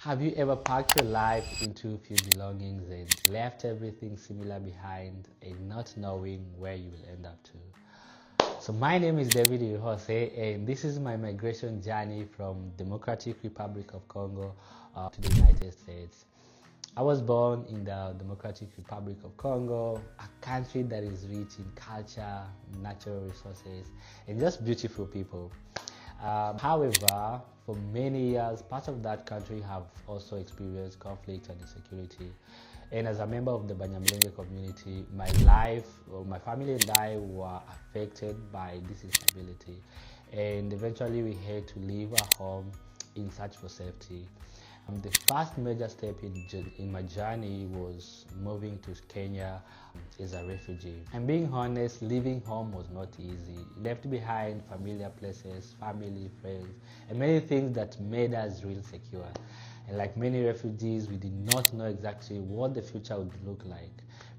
Have you ever packed your life into few belongings and left everything similar behind and not knowing where you will end up to? So my name is David Jose, and this is my migration journey from Democratic Republic of Congo to the United States. I was born in the Democratic Republic of Congo, a country that is rich in culture, natural resources, and just beautiful people. However, for many years, parts of that country have also experienced conflict and insecurity. And as a member of the Banyamulenge community, my family and I were affected by this instability. And eventually we had to leave our home in search for safety. The first major step in my journey was moving to Kenya as a refugee. And being honest, leaving home was not easy. Left behind familiar places, family, friends, and many things that made us real secure. And like many refugees, we did not know exactly what the future would look like.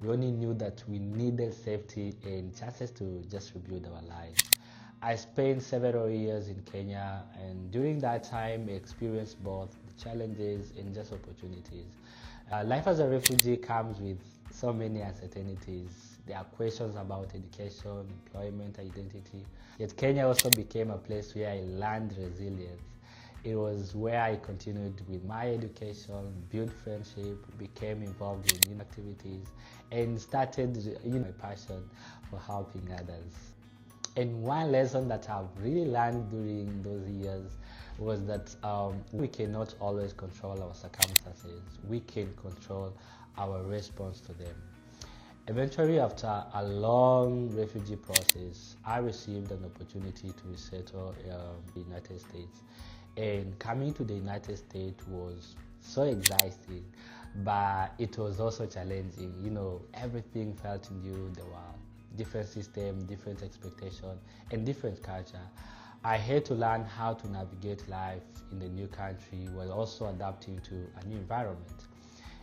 We only knew that we needed safety and chances to just rebuild our lives. I spent several years in Kenya, and during that time I experienced both the challenges and just opportunities. Life as a refugee comes with so many uncertainties. There are questions about education, employment, identity. Yet Kenya also became a place where I learned resilience. It was where I continued with my education, built friendship, became involved in youth activities, and started my passion for helping others. And one lesson that I've really learned during those years was that we cannot always control our circumstances. We can control our response to them. Eventually, after a long refugee process, I received an opportunity to resettle in the United States. And coming to the United States was so exciting, but it was also challenging. Everything felt new. There were different system, different expectation, and different culture. I had to learn how to navigate life in the new country while also adapting to a new environment.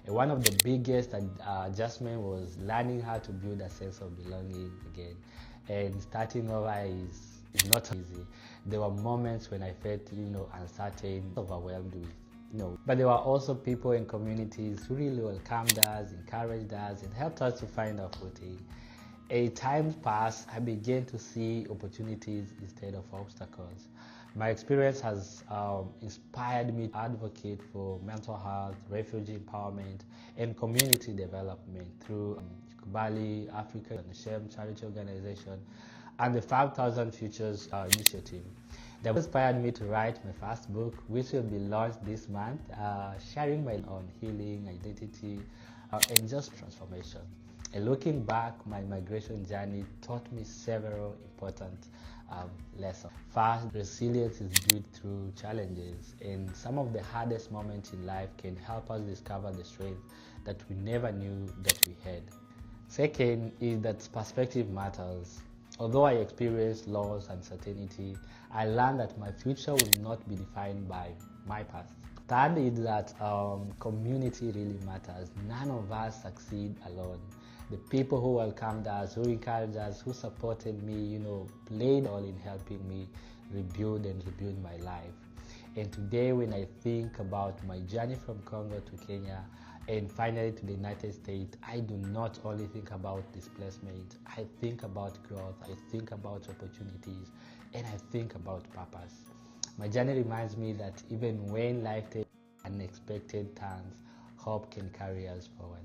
And one of the biggest adjustment was learning how to build a sense of belonging again. And starting over is not easy. There were moments when I felt uncertain, overwhelmed with but there were also people and communities who really welcomed us, encouraged us, and helped us to find our footing. As time passed, I began to see opportunities instead of obstacles. My experience has inspired me to advocate for mental health, refugee empowerment, and community development through Kubali, Africa, and Shem charity organization, and the 5,000 Futures initiative. That inspired me to write my first book, which will be launched this month, sharing my on healing, identity, and just transformation. And looking back, my migration journey taught me several important lessons. First, resilience is built through challenges, and some of the hardest moments in life can help us discover the strength that we never knew that we had. Second is that perspective matters. Although I experienced loss and uncertainty, I learned that my future will not be defined by my past. Third is that community really matters. None of us succeed alone. The people who welcomed us, who encouraged us, who supported me, played all in helping me rebuild my life. And today when I think about my journey from Congo to Kenya and finally to the United States, I do not only think about displacement. I think about growth, I think about opportunities, and I think about purpose. My journey reminds me that even when life takes unexpected turns, hope can carry us forward.